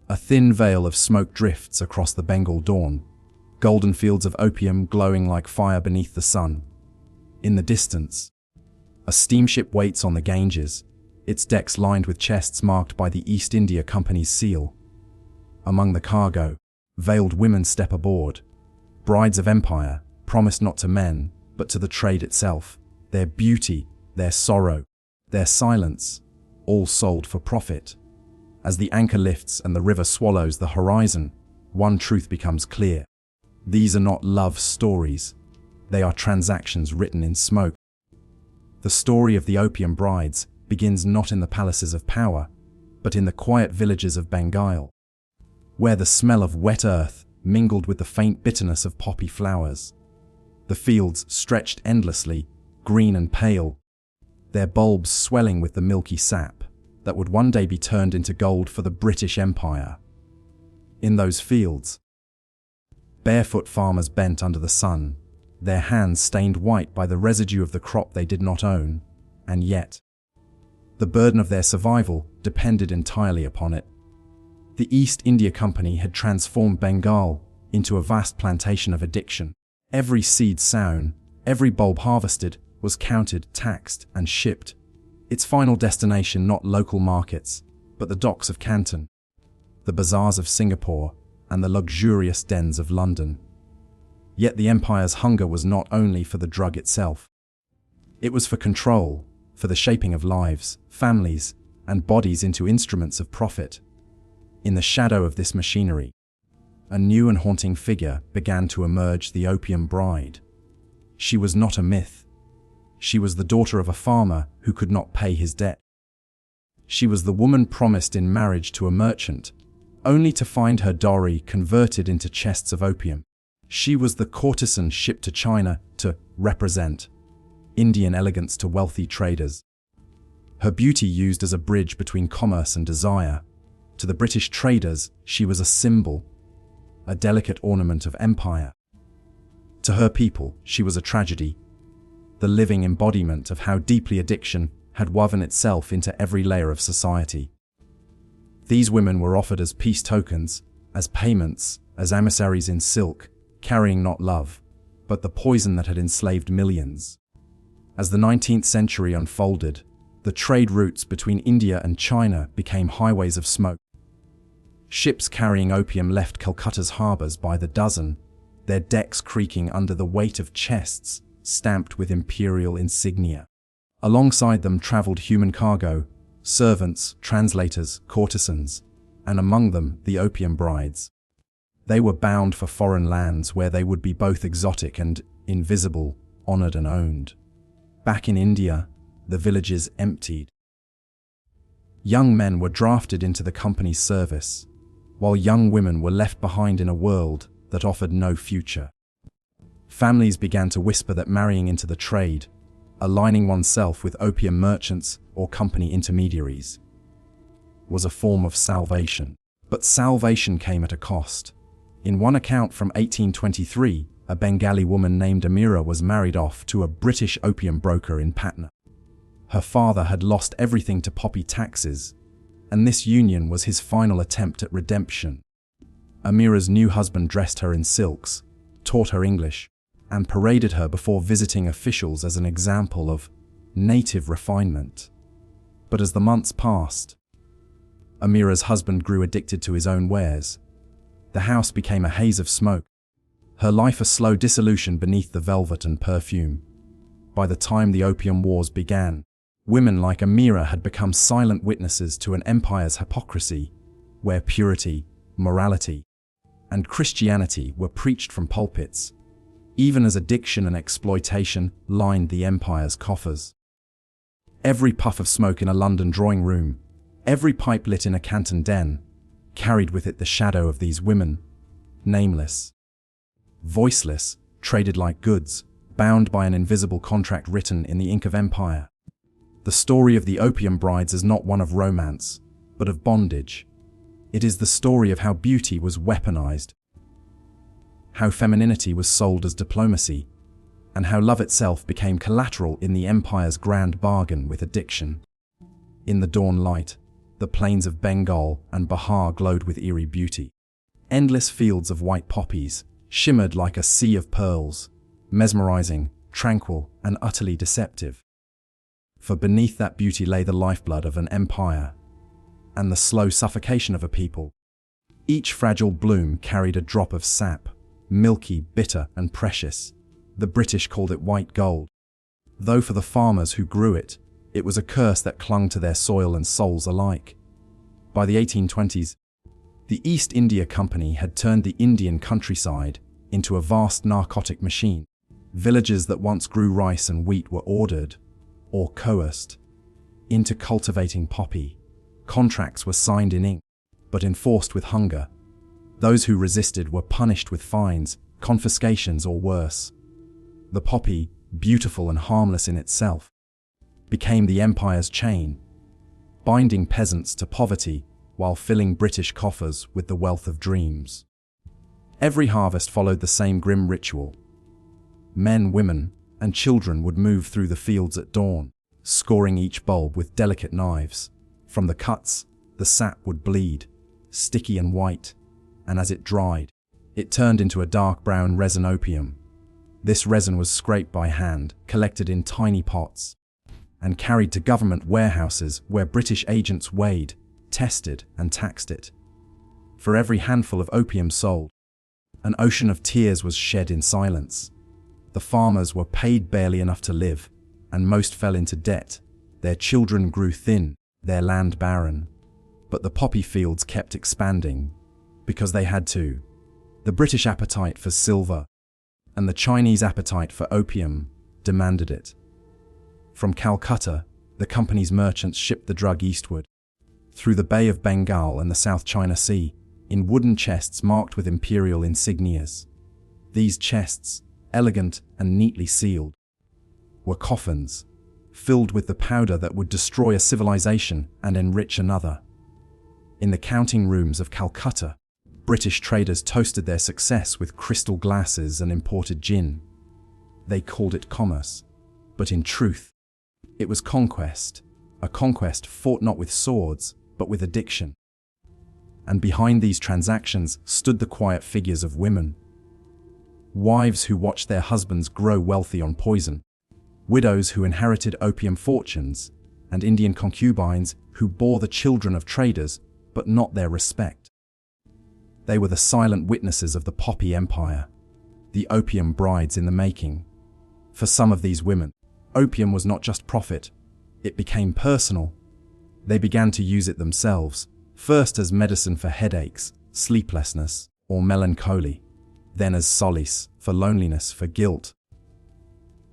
A thin veil of smoke drifts across the Bengal dawn, golden fields of opium glowing like fire beneath the sun. In the distance, a steamship waits on the Ganges, its decks lined with chests marked by the East India Company's seal. Among the cargo, veiled women step aboard, brides of empire, promised not to men, but to the trade itself. Their beauty, their sorrow, their silence, all sold for profit. As the anchor lifts and the river swallows the horizon, one truth becomes clear. These are not love stories. They are transactions written in smoke. The story of the opium brides begins not in the palaces of power, but in the quiet villages of Bengal, where the smell of wet earth mingled with the faint bitterness of poppy flowers. The fields stretched endlessly, green and pale, their bulbs swelling with the milky sap that would one day be turned into gold for the British Empire. In those fields, barefoot farmers bent under the sun, their hands stained white by the residue of the crop they did not own, and yet, the burden of their survival depended entirely upon it. The East India Company had transformed Bengal into a vast plantation of addiction. Every seed sown, every bulb harvested, was counted, taxed, and shipped. Its final destination not local markets, but the docks of Canton, the bazaars of Singapore, and the luxurious dens of London. Yet the empire's hunger was not only for the drug itself. It was for control, for the shaping of lives, families, and bodies into instruments of profit. In the shadow of this machinery, a new and haunting figure began to emerge: the opium bride. She was not a myth. She was the daughter of a farmer who could not pay his debt. She was the woman promised in marriage to a merchant, only to find her dowry converted into chests of opium. She was the courtesan shipped to China to represent Indian elegance to wealthy traders. Her beauty used as a bridge between commerce and desire. To the British traders, she was a symbol, a delicate ornament of empire. To her people, she was a tragedy, the living embodiment of how deeply addiction had woven itself into every layer of society. These women were offered as peace tokens, as payments, as emissaries in silk, carrying not love, but the poison that had enslaved millions. As the 19th century unfolded, the trade routes between India and China became highways of smoke. Ships carrying opium left Calcutta's harbours by the dozen, their decks creaking under the weight of chests stamped with imperial insignia. Alongside them travelled human cargo, servants, translators, courtesans, and among them the opium brides. They were bound for foreign lands where they would be both exotic and invisible, honoured and owned. Back in India, the villages emptied. Young men were drafted into the company's service, while young women were left behind in a world that offered no future. Families began to whisper that marrying into the trade, aligning oneself with opium merchants or company intermediaries, was a form of salvation. But salvation came at a cost. In one account from 1823, a Bengali woman named Amira was married off to a British opium broker in Patna. Her father had lost everything to poppy taxes, and this union was his final attempt at redemption. Amira's new husband dressed her in silks, taught her English, and paraded her before visiting officials as an example of native refinement. But as the months passed, Amira's husband grew addicted to his own wares. The house became a haze of smoke, her life a slow dissolution beneath the velvet and perfume. By the time the opium wars began, women like Amira had become silent witnesses to an empire's hypocrisy, where purity, morality, and Christianity were preached from pulpits, even as addiction and exploitation lined the empire's coffers. Every puff of smoke in a London drawing room, every pipe lit in a Canton den, carried with it the shadow of these women, nameless, voiceless, traded like goods, bound by an invisible contract written in the ink of empire. The story of the opium brides is not one of romance, but of bondage. It is the story of how beauty was weaponized, how femininity was sold as diplomacy, and how love itself became collateral in the empire's grand bargain with addiction. In the dawn light, The plains of Bengal and Bihar glowed with eerie beauty. Endless fields of white poppies shimmered like a sea of pearls, mesmerizing, tranquil, and utterly deceptive. For beneath that beauty lay the lifeblood of an empire and the slow suffocation of a people. Each fragile bloom carried a drop of sap, milky, bitter, and precious. The British called it white gold. Though for the farmers who grew it, it was a curse that clung to their soil and souls alike. By the 1820s, the East India Company had turned the Indian countryside into a vast narcotic machine. Villages that once grew rice and wheat were ordered, or coerced, into cultivating poppy. Contracts were signed in ink, but enforced with hunger. Those who resisted were punished with fines, confiscations, or worse. The poppy, beautiful and harmless in itself, became the empire's chain, binding peasants to poverty while filling British coffers with the wealth of dreams. Every harvest followed the same grim ritual. Men, women, and children would move through the fields at dawn, scoring each bulb with delicate knives. From the cuts, the sap would bleed, sticky and white, and as it dried, it turned into a dark brown resin opium. This resin was scraped by hand, collected in tiny pots, and carried to government warehouses where British agents weighed, tested, and taxed it. For every handful of opium sold, an ocean of tears was shed in silence. The farmers were paid barely enough to live, and most fell into debt. Their children grew thin, their land barren. But the poppy fields kept expanding, because they had to. The British appetite for silver and the Chinese appetite for opium demanded it. From Calcutta, the company's merchants shipped the drug eastward, through the Bay of Bengal and the South China Sea, in wooden chests marked with imperial insignias. These chests, elegant and neatly sealed, were coffins, filled with the powder that would destroy a civilization and enrich another. In the counting rooms of Calcutta, British traders toasted their success with crystal glasses and imported gin. They called it commerce, but in truth, it was conquest, a conquest fought not with swords, but with addiction. And behind these transactions stood the quiet figures of women. Wives who watched their husbands grow wealthy on poison, widows who inherited opium fortunes, and Indian concubines who bore the children of traders, but not their respect. They were the silent witnesses of the poppy empire, the opium brides in the making. For some of these women, opium was not just profit, it became personal. They began to use it themselves, first as medicine for headaches, sleeplessness, or melancholy, then as solace for loneliness, for guilt,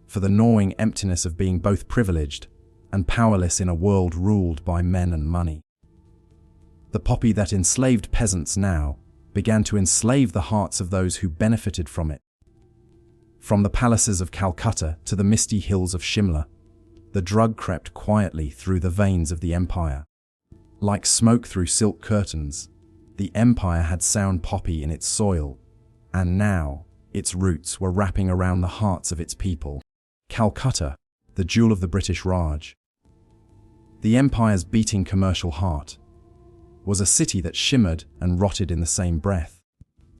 for the gnawing emptiness of being both privileged and powerless in a world ruled by men and money. The poppy that enslaved peasants now began to enslave the hearts of those who benefited from it. From the palaces of Calcutta to the misty hills of Shimla, the drug crept quietly through the veins of the empire. Like smoke through silk curtains, the empire had sound poppy in its soil, and now its roots were wrapping around the hearts of its people. Calcutta, the jewel of the British Raj, the empire's beating commercial heart, was a city that shimmered and rotted in the same breath.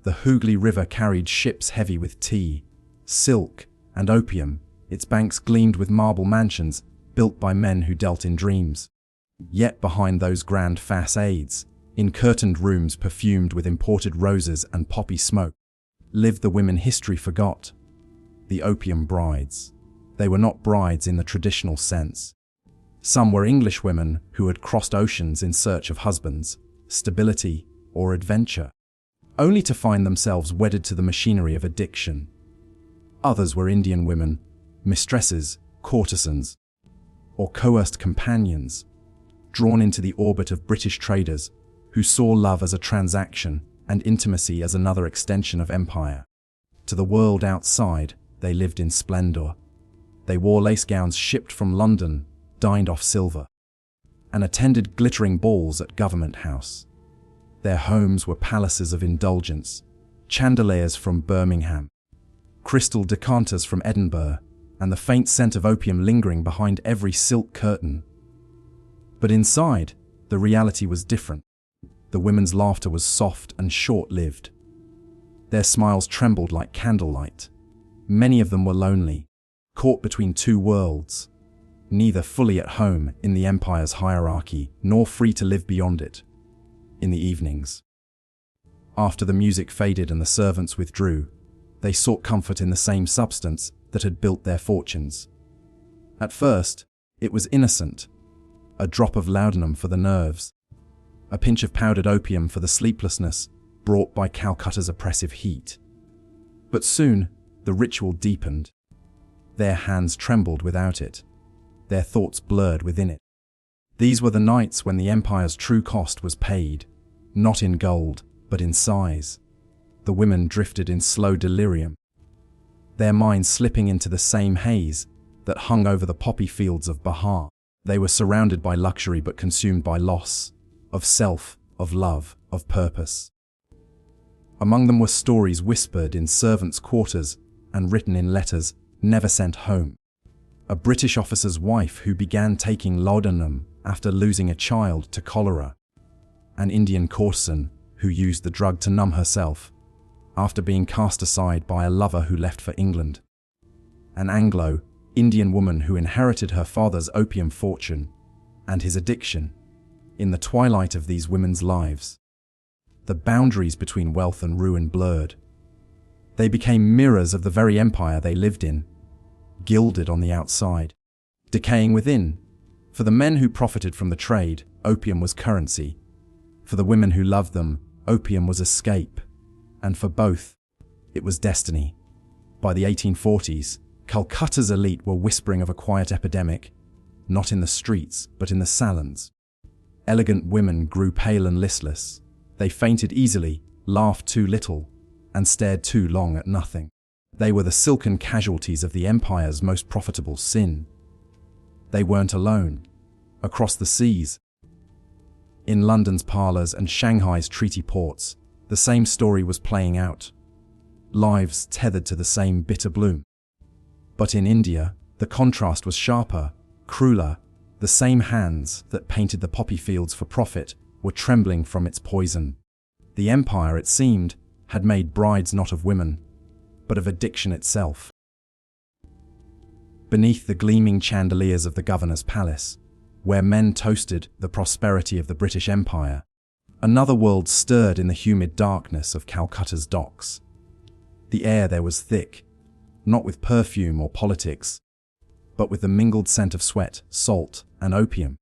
The Hooghly River carried ships heavy with tea, silk, and opium. Its banks gleamed with marble mansions built by men who dealt in dreams. Yet behind those grand facades, in curtained rooms perfumed with imported roses and poppy smoke, lived the women history forgot, the opium brides. They were not brides in the traditional sense. Some were English women who had crossed oceans in search of husbands, stability, or adventure, only to find themselves wedded to the machinery of addiction. Others were Indian women, mistresses, courtesans, or coerced companions, drawn into the orbit of British traders who saw love as a transaction and intimacy as another extension of empire. To the world outside, they lived in splendor. They wore lace gowns shipped from London, dined off silver, and attended glittering balls at Government House. Their homes were palaces of indulgence, chandeliers from Birmingham, crystal decanters from Edinburgh, and the faint scent of opium lingering behind every silk curtain. But inside, The reality was different. The women's laughter was soft and short-lived. Their smiles trembled like candlelight. Many of them were lonely, caught between two worlds, neither fully at home in the empire's hierarchy nor free to live beyond it. In the evenings, after the music faded and the servants withdrew, they sought comfort in the same substance that had built their fortunes. At first, it was innocent, a drop of laudanum for the nerves, a pinch of powdered opium for the sleeplessness brought by Calcutta's oppressive heat. But soon, the ritual deepened. Their hands trembled without it, their thoughts blurred within it. These were the nights when the empire's true cost was paid, not in gold, but in sighs. The women drifted in slow delirium, their minds slipping into the same haze that hung over the poppy fields of Bahar. They were surrounded by luxury but consumed by loss, of self, of love, of purpose. Among them were stories whispered in servants' quarters and written in letters never sent home. A British officer's wife who began taking laudanum after losing a child to cholera. An Indian courtesan who used the drug to numb herself after being cast aside by a lover who left for England. An Anglo-Indian woman who inherited her father's opium fortune and his addiction. In the twilight of these women's lives, the boundaries between wealth and ruin blurred. They became mirrors of the very empire they lived in, gilded on the outside, decaying within. For the men who profited from the trade, opium was currency. For the women who loved them, opium was escape. And for both, it was destiny. By the 1840s, Calcutta's elite were whispering of a quiet epidemic, not in the streets, but in the salons. Elegant women grew pale and listless. They fainted easily, laughed too little, and stared too long at nothing. They were the silken casualties of the empire's most profitable sin. They weren't alone. Across the seas, in London's parlours and Shanghai's treaty ports, the same story was playing out. Lives tethered to the same bitter bloom. But in India, the contrast was sharper, crueler. The same hands that painted the poppy fields for profit were trembling from its poison. The empire, it seemed, had made brides not of women, but of addiction itself. Beneath the gleaming chandeliers of the governor's palace, where men toasted the prosperity of the British Empire, another world stirred in the humid darkness of Calcutta's docks. The air there was thick, not with perfume or politics, but with the mingled scent of sweat, salt, and opium.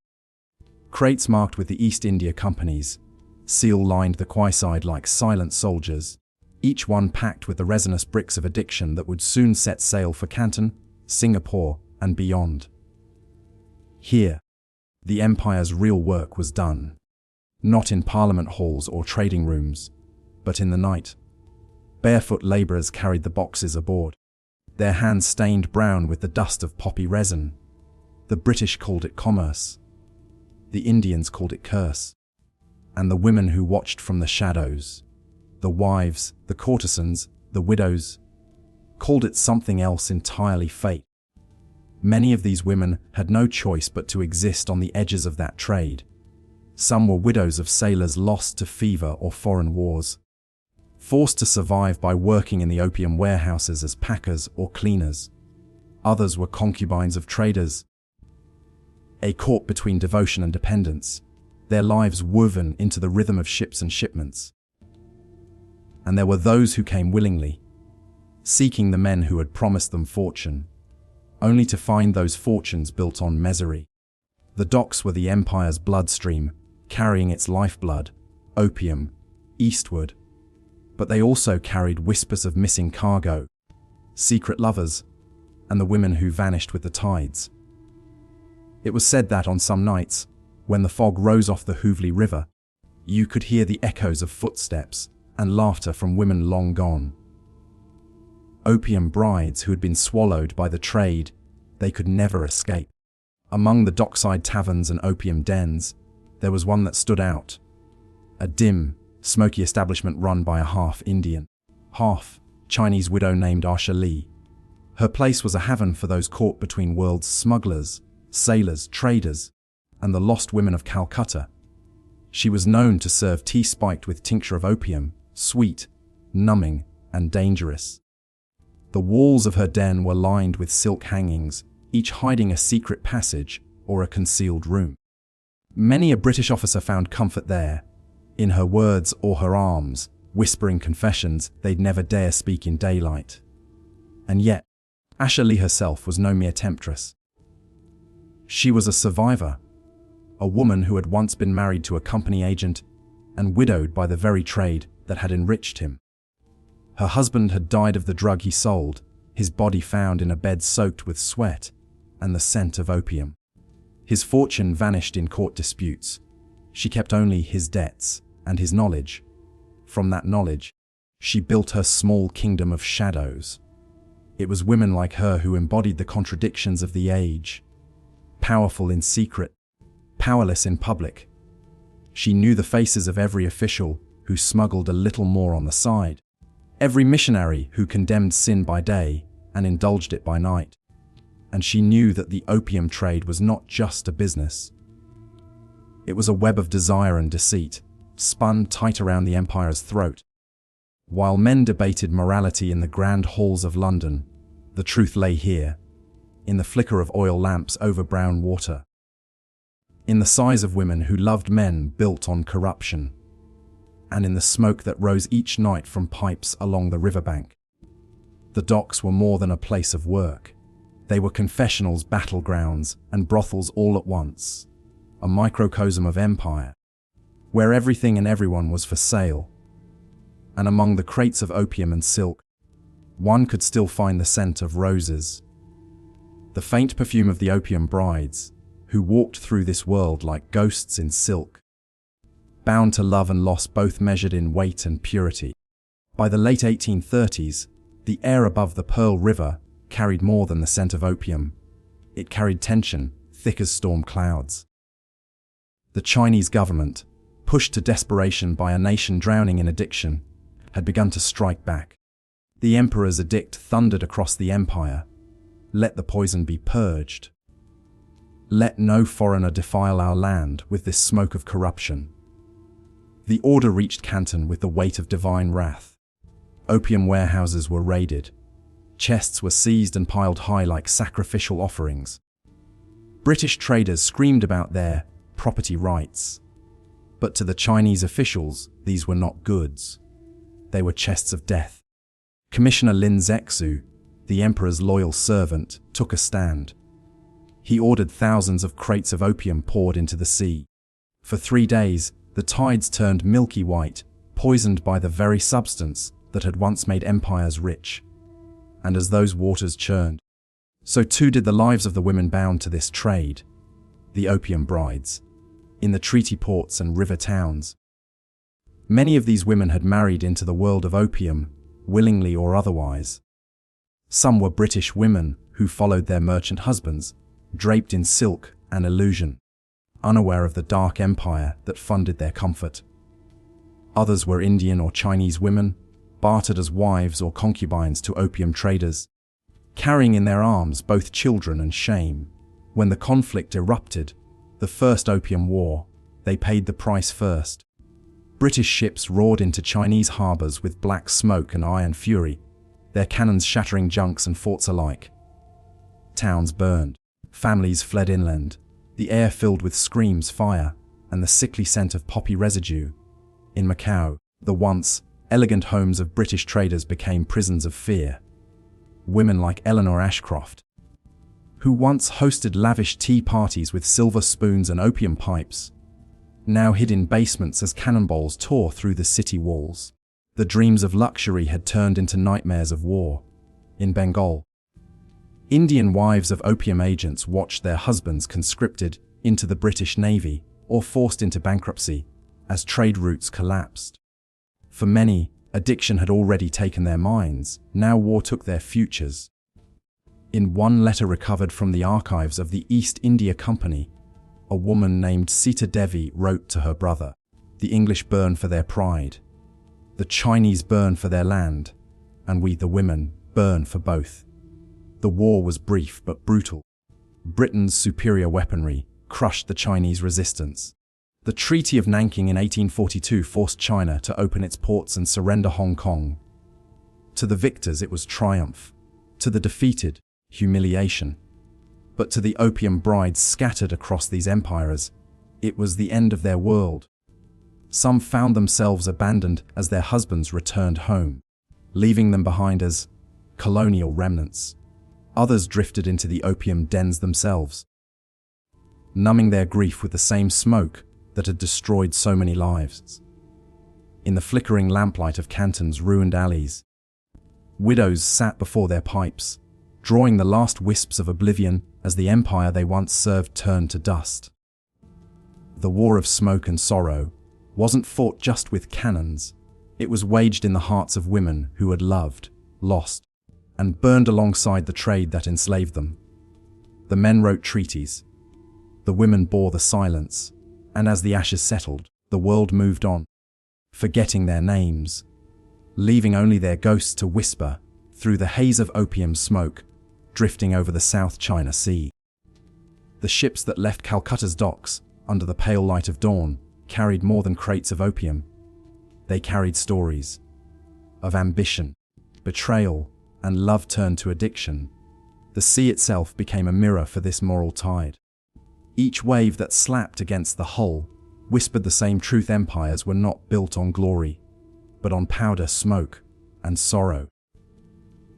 Crates marked with the East India Company's seal lined the quayside like silent soldiers, each one packed with the resinous bricks of addiction that would soon set sail for Canton, Singapore, and beyond. Here, the empire's real work was done, not in parliament halls or trading rooms, but in the night. Barefoot labourers carried the boxes aboard, their hands stained brown with the dust of poppy resin. The British called it commerce. The Indians called it curse. And the women who watched from the shadows, the wives, the courtesans, the widows, called it something else entirely, fate. Many of these women had no choice but to exist on the edges of that trade. Some were widows of sailors lost to fever or foreign wars, forced to survive by working in the opium warehouses as packers or cleaners. Others were concubines of traders, caught between devotion and dependence, their lives woven into the rhythm of ships and shipments. And there were those who came willingly, seeking the men who had promised them fortune, only to find those fortunes built on misery. The docks were the empire's bloodstream, carrying its lifeblood, opium, eastward. But they also carried whispers of missing cargo, secret lovers, and the women who vanished with the tides. It was said that on some nights, when the fog rose off the Hooghly River, you could hear the echoes of footsteps and laughter from women long gone. Opium brides who had been swallowed by the trade they could never escape. Among the dockside taverns and opium dens, there was one that stood out. A dim, smoky establishment run by a half-Indian, half-Chinese widow named Asha Lee. Her place was a haven for those caught between worlds: smugglers, sailors, traders, and the lost women of Calcutta, She was known to serve tea spiked with tincture of opium, sweet, numbing, and dangerous. The walls of her den were lined with silk hangings, each hiding a secret passage or a concealed room. Many a British officer found comfort there, in her words or her arms, whispering confessions they'd never dare speak in daylight. And yet, Asha Lee herself was no mere temptress. She was a survivor, a woman who had once been married to a company agent and widowed by the very trade that had enriched him. Her husband had died of the drug he sold, his body found in a bed soaked with sweat and the scent of opium. His fortune vanished in court disputes. She kept only his debts and his knowledge. From that knowledge, she built her small kingdom of shadows. It was women like her who embodied the contradictions of the age. Powerful in secret, powerless in public. She knew the faces of every official who smuggled a little more on the side, every missionary who condemned sin by day and indulged it by night. And she knew that the opium trade was not just a business. It was a web of desire and deceit, spun tight around the empire's throat. While men debated morality in the grand halls of London, the truth lay here, in the flicker of oil lamps over brown water, in the sighs of women who loved men built on corruption, and in the smoke that rose each night from pipes along the riverbank. The docks were more than a place of work. They were confessionals, battlegrounds, and brothels all at once, a microcosm of empire, where everything and everyone was for sale. And among the crates of opium and silk, one could still find the scent of roses, the faint perfume of the opium brides, who walked through this world like ghosts in silk, bound to love and loss both measured in weight and purity. By the late 1830s, the air above the Pearl River carried more than the scent of opium. It carried tension, thick as storm clouds. The Chinese government, pushed to desperation by a nation drowning in addiction, had begun to strike back. The emperor's edict thundered across the empire: let the poison be purged. Let no foreigner defile our land with this smoke of corruption. The order reached Canton with the weight of divine wrath. Opium warehouses were raided. Chests were seized and piled high like sacrificial offerings. British traders screamed about their property rights. But to the Chinese officials, these were not goods. They were chests of death. Commissioner Lin Zexu, the emperor's loyal servant, took a stand. He ordered thousands of crates of opium poured into the sea. For 3 days, the tides turned milky white, poisoned by the very substance that had once made empires rich. And as those waters churned, so too did the lives of the women bound to this trade, the opium brides, in the treaty ports and river towns. Many of these women had married into the world of opium, willingly or otherwise. Some were British women who followed their merchant husbands, draped in silk and illusion, unaware of the dark empire that funded their comfort. Others were Indian or Chinese women, bartered as wives or concubines to opium traders, carrying in their arms both children and shame. When the conflict erupted, the First Opium War, they paid the price first. British ships roared into Chinese harbors with black smoke and iron fury, their cannons shattering junks and forts alike. Towns burned, families fled inland, the air filled with screams, fire, and the sickly scent of poppy residue. In Macau, the once elegant homes of British traders became prisons of fear. Women like Eleanor Ashcroft, who once hosted lavish tea parties with silver spoons and opium pipes, now hid in basements as cannonballs tore through the city walls. The dreams of luxury had turned into nightmares of war. In Bengal, Indian wives of opium agents watched their husbands conscripted into the British Navy or forced into bankruptcy as trade routes collapsed. For many, addiction had already taken their minds, now war took their futures. In one letter recovered from the archives of the East India Company, a woman named Sita Devi wrote to her brother, "The English burn for their pride, the Chinese burn for their land, and we the women burn for both." The war was brief but brutal. Britain's superior weaponry crushed the Chinese resistance. The Treaty of Nanking in 1842 forced China to open its ports and surrender Hong Kong. To the victors it was triumph, to the defeated, humiliation. But to the opium brides scattered across these empires, it was the end of their world. Some found themselves abandoned as their husbands returned home, leaving them behind as colonial remnants. Others drifted into the opium dens themselves, numbing their grief with the same smoke that had destroyed so many lives. In the flickering lamplight of Canton's ruined alleys, widows sat before their pipes, drawing the last wisps of oblivion as the empire they once served turned to dust. The war of smoke and sorrow wasn't fought just with cannons. It was waged in the hearts of women who had loved, lost, and burned alongside the trade that enslaved them. The men wrote treaties. The women bore the silence, and as the ashes settled, the world moved on, forgetting their names, leaving only their ghosts to whisper through the haze of opium smoke drifting over the South China Sea. The ships that left Calcutta's docks under the pale light of dawn carried more than crates of opium. They carried stories of ambition, betrayal, and love turned to addiction. The sea itself became a mirror for this moral tide. Each wave that slapped against the hull whispered the same truth: empires were not built on glory, but on powder, smoke, and sorrow.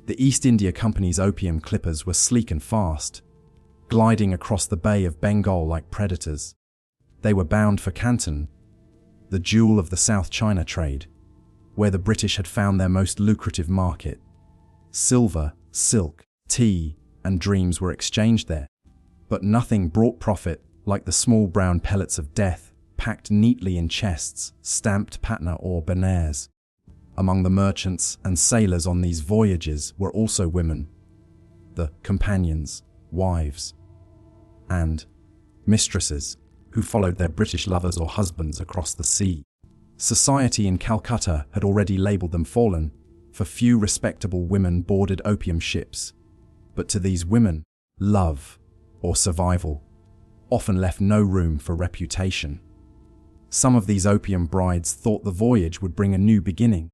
The East India Company's opium clippers were sleek and fast, gliding across the Bay of Bengal like predators. They were bound for Canton, the jewel of the South China trade, where the British had found their most lucrative market. Silver, silk, tea, and dreams were exchanged there. But nothing brought profit like the small brown pellets of death, packed neatly in chests, stamped Patna or Benares. Among the merchants and sailors on these voyages were also women, the companions, wives, and mistresses who followed their British lovers or husbands across the sea. Society in Calcutta had already labelled them fallen, for few respectable women boarded opium ships. But to these women, love, or survival, often left no room for reputation. Some of these opium brides thought the voyage would bring a new beginning.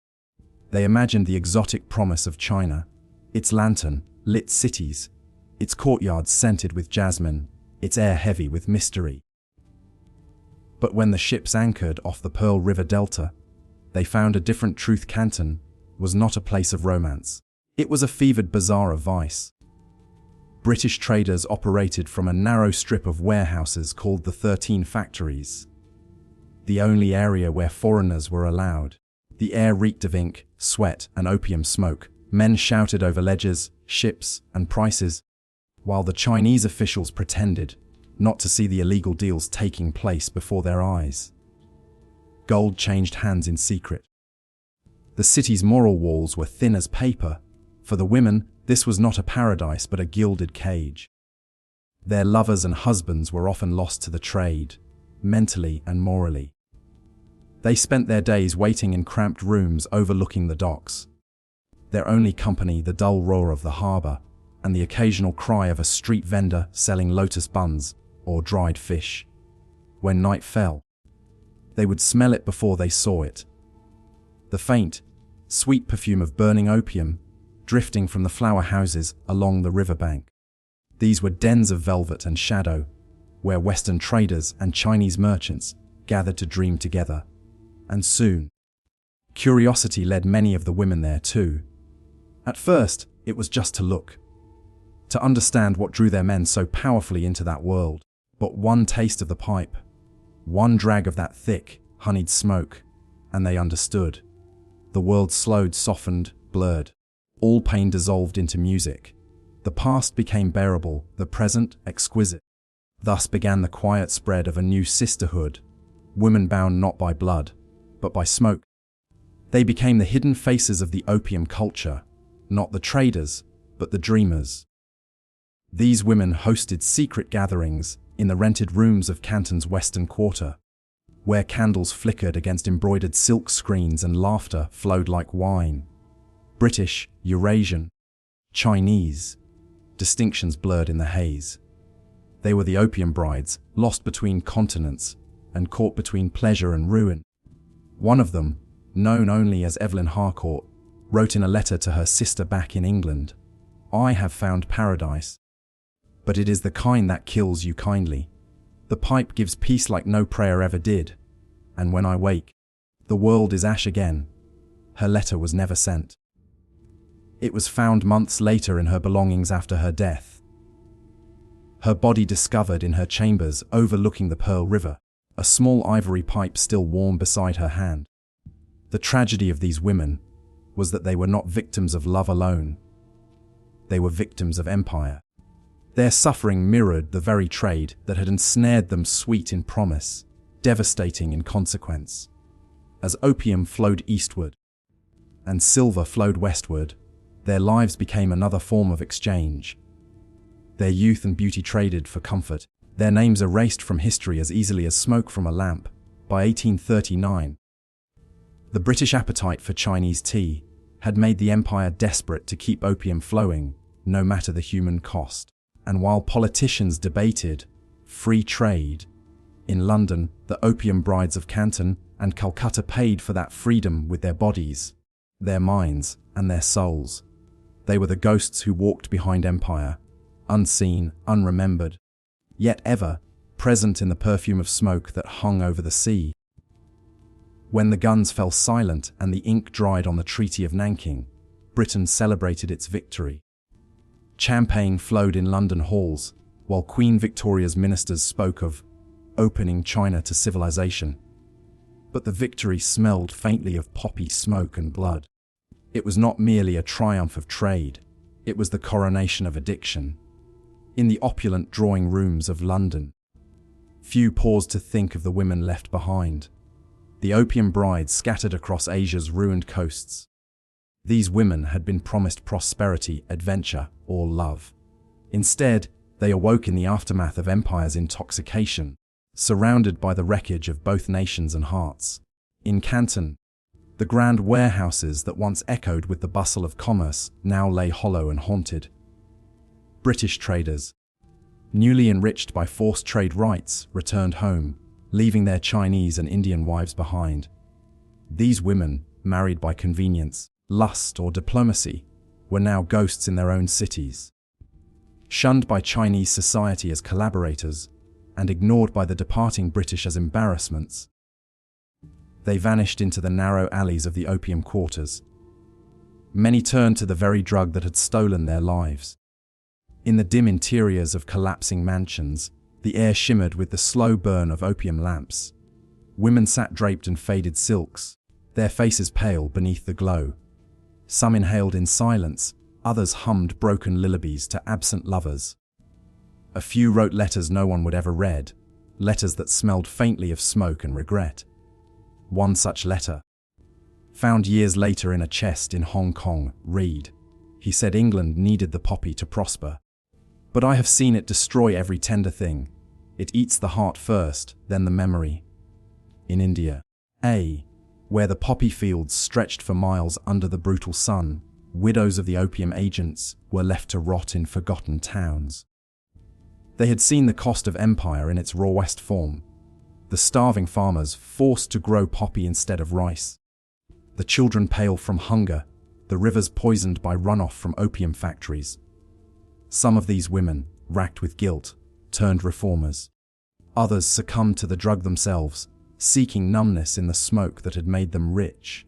They imagined the exotic promise of China, its lantern-lit cities, its courtyards scented with jasmine, its air heavy with mystery. But when the ships anchored off the Pearl River Delta, they found a different truth. Canton was not a place of romance. It was a fevered bazaar of vice. British traders operated from a narrow strip of warehouses called the 13 Factories, the only area where foreigners were allowed. The air reeked of ink, sweat, and opium smoke. Men shouted over ledgers, ships, and prices, while the Chinese officials pretended not to see the illegal deals taking place before their eyes. Gold changed hands in secret. The city's moral walls were thin as paper. For the women, this was not a paradise but a gilded cage. Their lovers and husbands were often lost to the trade, mentally and morally. They spent their days waiting in cramped rooms overlooking the docks. Their only company, the dull roar of the harbour, and the occasional cry of a street vendor selling lotus buns or dried fish. When night fell, they would smell it before they saw it. The faint, sweet perfume of burning opium drifting from the flower houses along the riverbank. These were dens of velvet and shadow, where Western traders and Chinese merchants gathered to dream together. And soon, curiosity led many of the women there too. At first, it was just to look, to understand what drew their men so powerfully into that world. But one taste of the pipe, one drag of that thick, honeyed smoke, and they understood. The world slowed, softened, blurred. All pain dissolved into music. The past became bearable, the present exquisite. Thus began the quiet spread of a new sisterhood, women bound not by blood, but by smoke. They became the hidden faces of the opium culture, not the traders, but the dreamers. These women hosted secret gatherings in the rented rooms of Canton's Western Quarter, where candles flickered against embroidered silk screens and laughter flowed like wine. British, Eurasian, Chinese, distinctions blurred in the haze. They were the opium brides, lost between continents, and caught between pleasure and ruin. One of them, known only as Evelyn Harcourt, wrote in a letter to her sister back in England, "I have found paradise, but it is the kind that kills you kindly. The pipe gives peace like no prayer ever did, and when I wake, the world is ash again." Her letter was never sent. It was found months later in her belongings after her death. Her body discovered in her chambers overlooking the Pearl River, a small ivory pipe still warm beside her hand. The tragedy of these women was that they were not victims of love alone. They were victims of empire. Their suffering mirrored the very trade that had ensnared them, sweet in promise, devastating in consequence. As opium flowed eastward and silver flowed westward, their lives became another form of exchange. Their youth and beauty traded for comfort, their names erased from history as easily as smoke from a lamp. By 1839, the British appetite for Chinese tea had made the empire desperate to keep opium flowing, no matter the human cost. And while politicians debated free trade, in London, the opium brides of Canton and Calcutta paid for that freedom with their bodies, their minds, and their souls. They were the ghosts who walked behind empire, unseen, unremembered, yet ever present in the perfume of smoke that hung over the sea. When the guns fell silent and the ink dried on the Treaty of Nanking, Britain celebrated its victory. Champagne flowed in London halls, while Queen Victoria's ministers spoke of opening China to civilization. But the victory smelled faintly of poppy smoke and blood. It was not merely a triumph of trade, it was the coronation of addiction. In the opulent drawing rooms of London, few paused to think of the women left behind, the opium brides scattered across Asia's ruined coasts. These women had been promised prosperity, adventure, or love. Instead, they awoke in the aftermath of empire's intoxication, surrounded by the wreckage of both nations and hearts. In Canton, the grand warehouses that once echoed with the bustle of commerce now lay hollow and haunted. British traders, newly enriched by forced trade rights, returned home, leaving their Chinese and Indian wives behind. These women, married by convenience, lust, or diplomacy, were now ghosts in their own cities. Shunned by Chinese society as collaborators, and ignored by the departing British as embarrassments, they vanished into the narrow alleys of the opium quarters. Many turned to the very drug that had stolen their lives. In the dim interiors of collapsing mansions, the air shimmered with the slow burn of opium lamps. Women sat draped in faded silks, their faces pale beneath the glow. Some inhaled in silence, others hummed broken lullabies to absent lovers. A few wrote letters no one would ever read, letters that smelled faintly of smoke and regret. One such letter, found years later in a chest in Hong Kong, read, "He said England needed the poppy to prosper. But I have seen it destroy every tender thing. It eats the heart first, then the memory." In India, where the poppy fields stretched for miles under the brutal sun, widows of the opium agents were left to rot in forgotten towns. They had seen the cost of empire in its rawest form. The starving farmers forced to grow poppy instead of rice. The children pale from hunger, the rivers poisoned by runoff from opium factories. Some of these women, racked with guilt, turned reformers. Others succumbed to the drug themselves, seeking numbness in the smoke that had made them rich.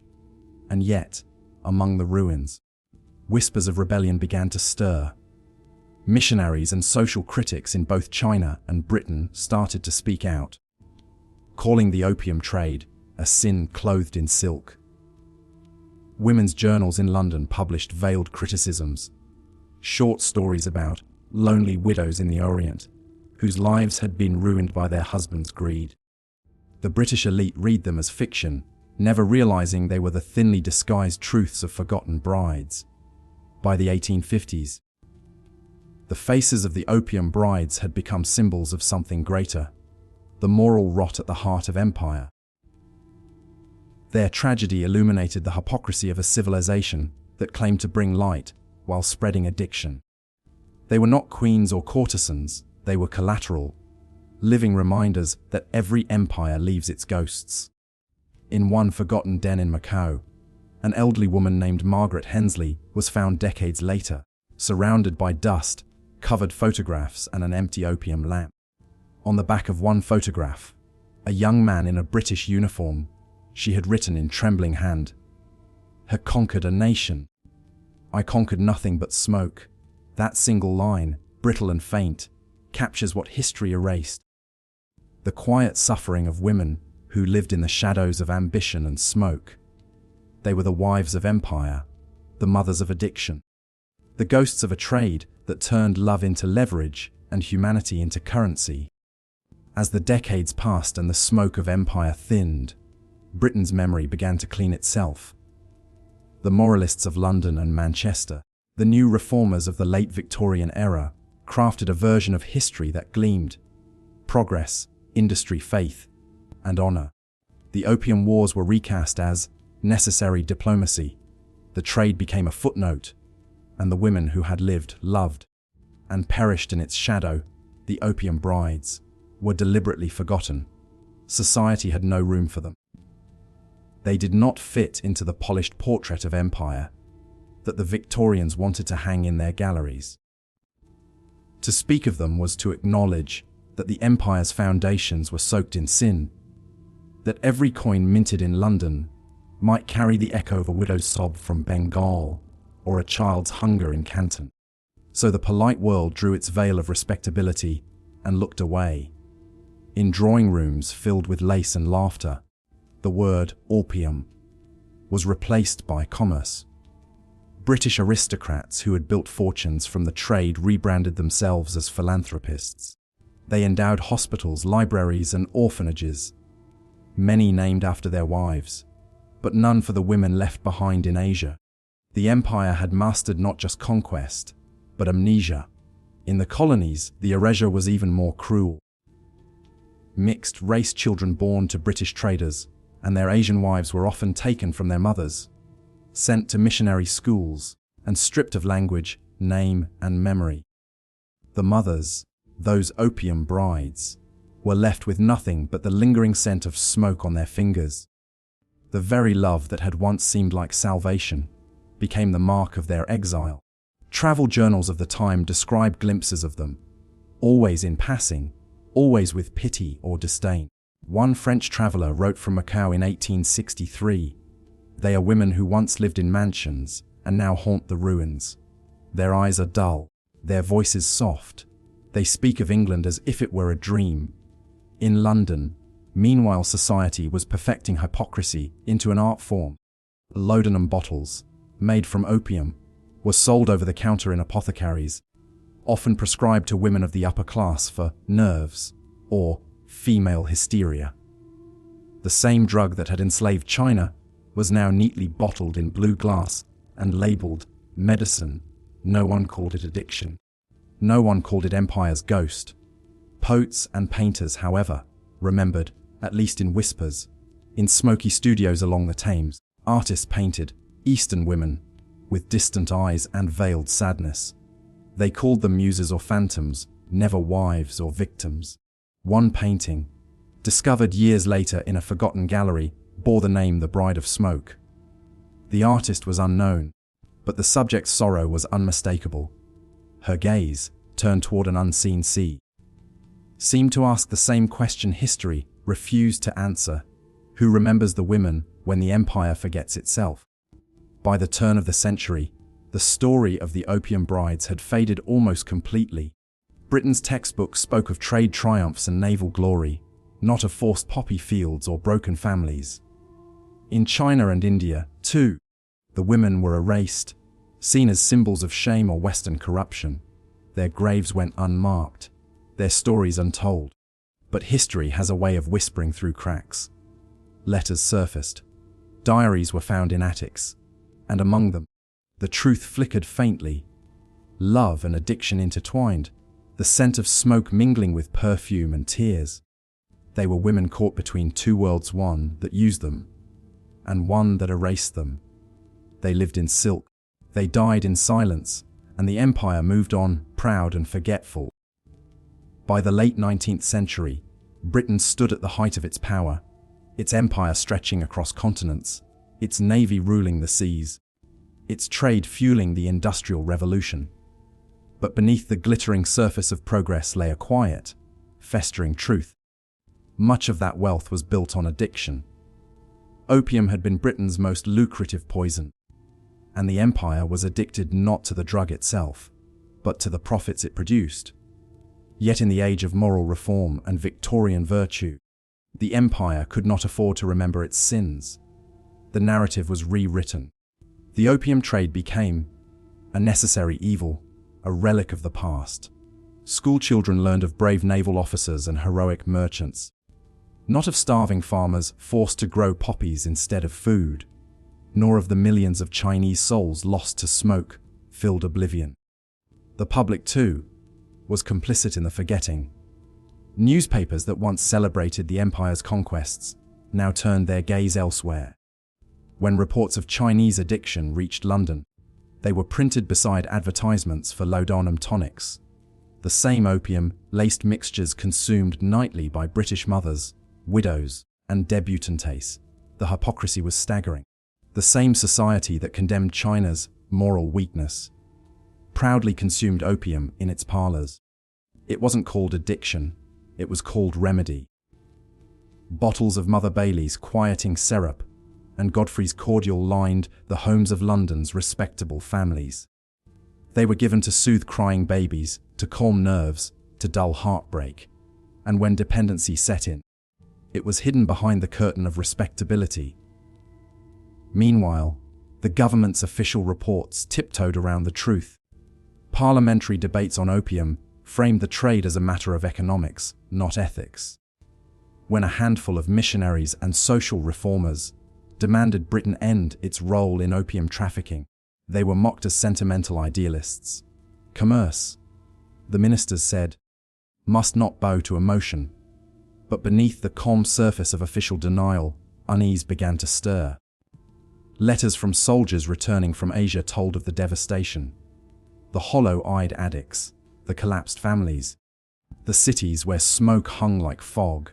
And yet, among the ruins, whispers of rebellion began to stir. Missionaries and social critics in both China and Britain started to speak out, calling the opium trade a sin clothed in silk. Women's journals in London published veiled criticisms, short stories about lonely widows in the Orient, whose lives had been ruined by their husbands' greed. The British elite read them as fiction, never realizing they were the thinly disguised truths of forgotten brides. By the 1850s, the faces of the opium brides had become symbols of something greater, the moral rot at the heart of empire. Their tragedy illuminated the hypocrisy of a civilization that claimed to bring light while spreading addiction. They were not queens or courtesans, they were collateral, living reminders that every empire leaves its ghosts. In one forgotten den in Macau, an elderly woman named Margaret Hensley was found decades later, surrounded by dust, covered photographs, and an empty opium lamp. On the back of one photograph, a young man in a British uniform, she had written in trembling hand, "Had conquered a nation. I conquered nothing but smoke." That single line, brittle and faint, captures what history erased. The quiet suffering of women who lived in the shadows of ambition and smoke. They were the wives of empire, the mothers of addiction, the ghosts of a trade that turned love into leverage and humanity into currency. As the decades passed and the smoke of empire thinned, Britain's memory began to clean itself. The moralists of London and Manchester, the new reformers of the late Victorian era, crafted a version of history that gleamed: progress, industry, faith, and honor. The Opium Wars were recast as necessary diplomacy. The trade became a footnote, and the women who had lived, loved, and perished in its shadow, the opium brides, were deliberately forgotten. Society had no room for them. They did not fit into the polished portrait of empire that the Victorians wanted to hang in their galleries. To speak of them was to acknowledge that the empire's foundations were soaked in sin, that every coin minted in London might carry the echo of a widow's sob from Bengal or a child's hunger in Canton. So the polite world drew its veil of respectability and looked away. In drawing rooms filled with lace and laughter, the word opium was replaced by commerce. British aristocrats who had built fortunes from the trade rebranded themselves as philanthropists. They endowed hospitals, libraries, and orphanages, many named after their wives, but none for the women left behind in Asia. The empire had mastered not just conquest, but amnesia. In the colonies, the erasure was even more cruel. Mixed-race children born to British traders and their Asian wives were often taken from their mothers, sent to missionary schools, and stripped of language, name, and memory. The mothers, those opium brides, were left with nothing but the lingering scent of smoke on their fingers. The very love that had once seemed like salvation became the mark of their exile. Travel journals of the time describe glimpses of them, always in passing, always with pity or disdain. One French traveler wrote from Macau in 1863, "They are women who once lived in mansions and now haunt the ruins. Their eyes are dull, their voices soft. They speak of England as if it were a dream." In London, meanwhile, society was perfecting hypocrisy into an art form. Laudanum bottles, made from opium, were sold over the counter in apothecaries, often prescribed to women of the upper class for nerves or female hysteria. The same drug that had enslaved China was now neatly bottled in blue glass and labeled medicine. No one called it addiction. No one called it empire's ghost. Poets and painters, however, remembered, at least in whispers. In smoky studios along the Thames, artists painted Eastern women with distant eyes and veiled sadness. They called them muses or phantoms, never wives or victims. One painting, discovered years later in a forgotten gallery, bore the name The Bride of Smoke. The artist was unknown, but the subject's sorrow was unmistakable. Her gaze, turned toward an unseen sea, seemed to ask the same question history refused to answer: who remembers the women when the empire forgets itself? By the turn of the century, the story of the opium brides had faded almost completely. Britain's textbooks spoke of trade triumphs and naval glory, not of forced poppy fields or broken families. In China and India, too, the women were erased, seen as symbols of shame or Western corruption. Their graves went unmarked, their stories untold. But history has a way of whispering through cracks. Letters surfaced. Diaries were found in attics, and among them, the truth flickered faintly. Love and addiction intertwined, the scent of smoke mingling with perfume and tears. They were women caught between two worlds, one that used them, and one that erased them. They lived in silk, they died in silence, and the empire moved on, proud and forgetful. By the late 19th century, Britain stood at the height of its power, its empire stretching across continents, its navy ruling the seas, its trade fueling the Industrial Revolution. But beneath the glittering surface of progress lay a quiet, festering truth. Much of that wealth was built on addiction. Opium had been Britain's most lucrative poison, and the empire was addicted not to the drug itself, but to the profits it produced. Yet in the age of moral reform and Victorian virtue, the empire could not afford to remember its sins. The narrative was rewritten. The opium trade became a necessary evil, a relic of the past. Schoolchildren learned of brave naval officers and heroic merchants, not of starving farmers forced to grow poppies instead of food, nor of the millions of Chinese souls lost to smoke-filled oblivion. The public, too, was complicit in the forgetting. Newspapers that once celebrated the empire's conquests now turned their gaze elsewhere. When reports of Chinese addiction reached London, they were printed beside advertisements for laudanum tonics, the same opium-laced mixtures consumed nightly by British mothers, widows, and debutantes. The hypocrisy was staggering. The same society that condemned China's moral weakness proudly consumed opium in its parlors. It wasn't called addiction, it was called remedy. Bottles of Mother Bailey's quieting syrup and Godfrey's cordial lined the homes of London's respectable families. They were given to soothe crying babies, to calm nerves, to dull heartbreak. And when dependency set in, it was hidden behind the curtain of respectability. Meanwhile, the government's official reports tiptoed around the truth. Parliamentary debates on opium framed the trade as a matter of economics, not ethics. When a handful of missionaries and social reformers demanded Britain end its role in opium trafficking, they were mocked as sentimental idealists. Commerce, the ministers said, must not bow to emotion. But beneath the calm surface of official denial, unease began to stir. Letters from soldiers returning from Asia told of the devastation. The hollow-eyed addicts, the collapsed families, the cities where smoke hung like fog.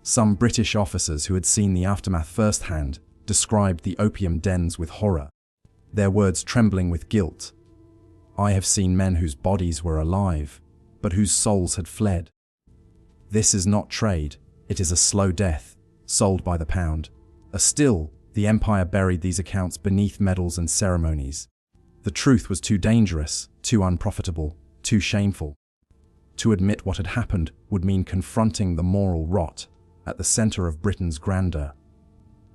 Some British officers who had seen the aftermath firsthand described the opium dens with horror, their words trembling with guilt. "I have seen men whose bodies were alive, but whose souls had fled. This is not trade, it is a slow death, sold by the pound." Still, the empire buried these accounts beneath medals and ceremonies. The truth was too dangerous, too unprofitable, too shameful. To admit what had happened would mean confronting the moral rot at the center of Britain's grandeur.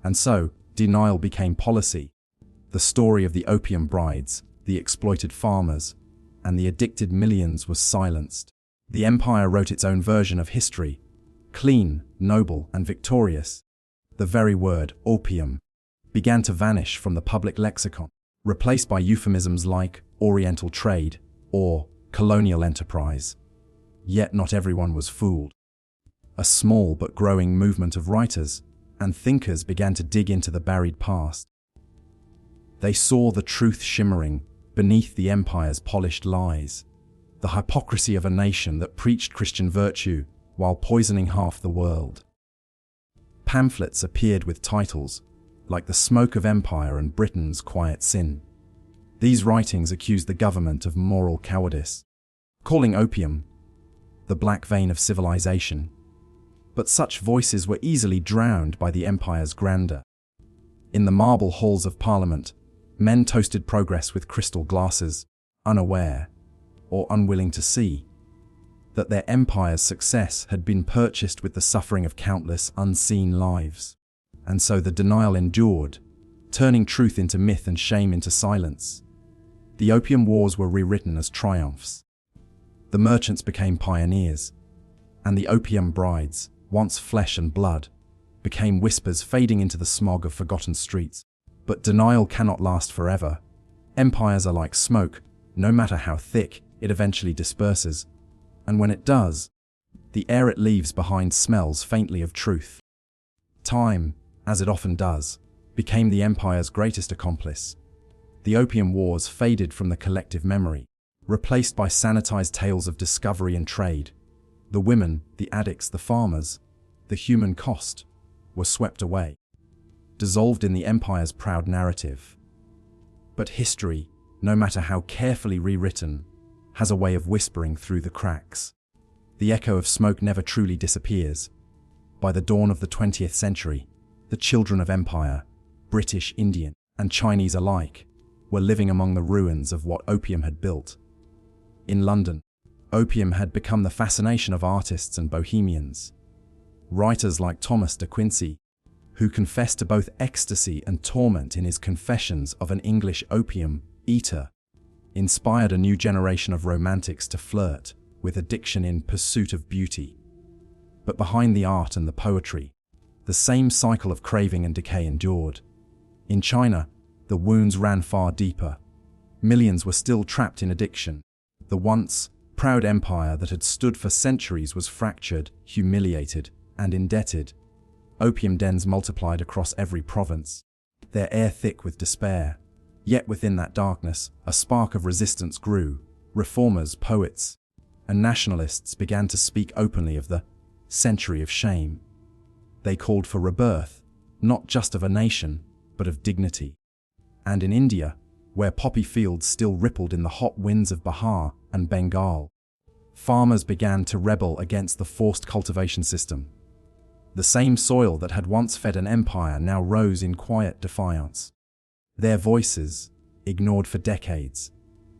And so, denial became policy. The story of the opium brides, the exploited farmers, and the addicted millions was silenced. The empire wrote its own version of history, clean, noble, and victorious. The very word, opium, began to vanish from the public lexicon, replaced by euphemisms like Oriental trade or colonial enterprise. Yet not everyone was fooled. A small but growing movement of writers and thinkers began to dig into the buried past. They saw the truth shimmering beneath the empire's polished lies, the hypocrisy of a nation that preached Christian virtue while poisoning half the world. Pamphlets appeared with titles like The Smoke of Empire and Britain's Quiet Sin. These writings accused the government of moral cowardice, calling opium the black vein of civilization. But such voices were easily drowned by the empire's grandeur. In the marble halls of Parliament, men toasted progress with crystal glasses, unaware, or unwilling to see, that their empire's success had been purchased with the suffering of countless unseen lives. And so the denial endured, turning truth into myth and shame into silence. The opium wars were rewritten as triumphs. The merchants became pioneers, and the opium brides, once flesh and blood, became whispers fading into the smog of forgotten streets. But denial cannot last forever. Empires are like smoke, no matter how thick, it eventually disperses. And when it does, the air it leaves behind smells faintly of truth. Time, as it often does, became the empire's greatest accomplice. The opium wars faded from the collective memory, replaced by sanitized tales of discovery and trade, The women, the addicts, the farmers, the human cost, were swept away, dissolved in the empire's proud narrative. But history, no matter how carefully rewritten, has a way of whispering through the cracks. The echo of smoke never truly disappears. By the dawn of the 20th century, the children of empire, British, Indian, and Chinese alike, were living among the ruins of what opium had built. In London, opium had become the fascination of artists and bohemians. Writers like Thomas de Quincey, who confessed to both ecstasy and torment in his Confessions of an English Opium Eater, inspired a new generation of romantics to flirt with addiction in pursuit of beauty. But behind the art and the poetry, the same cycle of craving and decay endured. In China, the wounds ran far deeper. Millions were still trapped in addiction. The once proud empire that had stood for centuries was fractured, humiliated, and indebted. Opium dens multiplied across every province, their air thick with despair. Yet within that darkness, a spark of resistance grew. Reformers, poets, and nationalists began to speak openly of the century of shame. They called for rebirth, not just of a nation, but of dignity. And in India, where poppy fields still rippled in the hot winds of Bihar and Bengal, farmers began to rebel against the forced cultivation system. The same soil that had once fed an empire now rose in quiet defiance. Their voices, ignored for decades,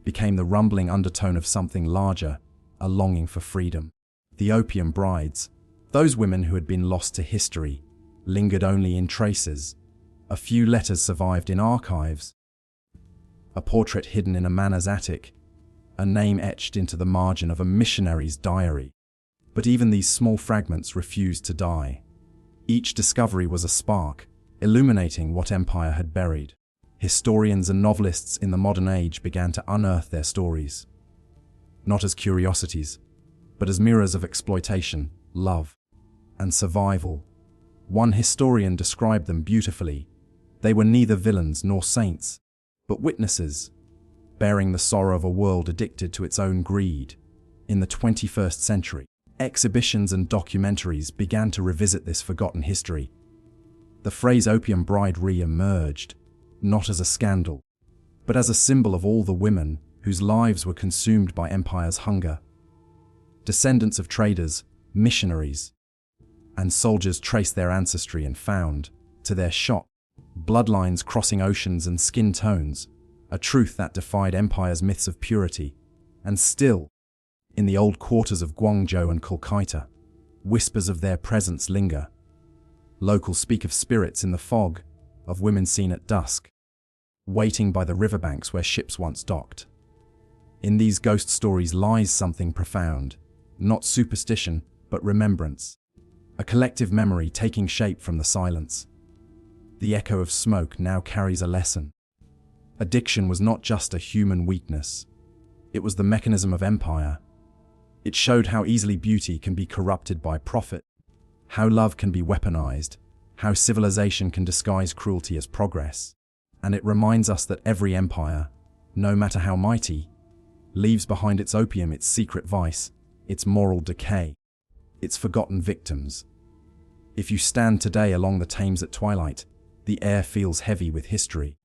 became the rumbling undertone of something larger, a longing for freedom. The opium brides, those women who had been lost to history, lingered only in traces. A few letters survived in archives. A portrait hidden in a manor's attic, a name etched into the margin of a missionary's diary. But even these small fragments refused to die. Each discovery was a spark, illuminating what empire had buried. Historians and novelists in the modern age began to unearth their stories, not as curiosities, but as mirrors of exploitation, love, and survival. One historian described them beautifully. They were neither villains nor saints, but witnesses, bearing the sorrow of a world addicted to its own greed. In the 21st century, exhibitions and documentaries began to revisit this forgotten history. The phrase opium bride re-emerged, not as a scandal, but as a symbol of all the women whose lives were consumed by empire's hunger. Descendants of traders, missionaries, and soldiers traced their ancestry and found, to their shock, bloodlines crossing oceans and skin tones, a truth that defied empire's myths of purity. And still, in the old quarters of Guangzhou and Kolkata, whispers of their presence linger. Locals speak of spirits in the fog, of women seen at dusk, waiting by the riverbanks where ships once docked. In these ghost stories lies something profound, not superstition, but remembrance, a collective memory taking shape from the silence. The echo of smoke now carries a lesson. Addiction was not just a human weakness, it was the mechanism of empire. It showed how easily beauty can be corrupted by profit, how love can be weaponized, how civilization can disguise cruelty as progress. And it reminds us that every empire, no matter how mighty, leaves behind its opium its secret vice, its moral decay, its forgotten victims. If you stand today along the Thames at twilight, the air feels heavy with history.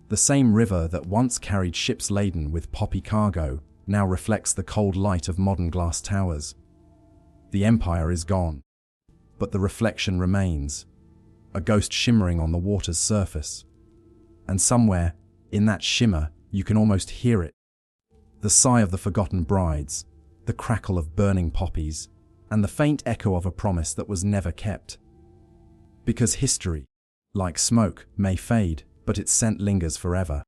The same river that once carried ships laden with poppy cargo now reflects the cold light of modern glass towers. The empire is gone, but the reflection remains, a ghost shimmering on the water's surface. And somewhere, in that shimmer, you can almost hear it. The sigh of the forgotten brides, the crackle of burning poppies, and the faint echo of a promise that was never kept. Because history, like smoke, may fade, but its scent lingers forever.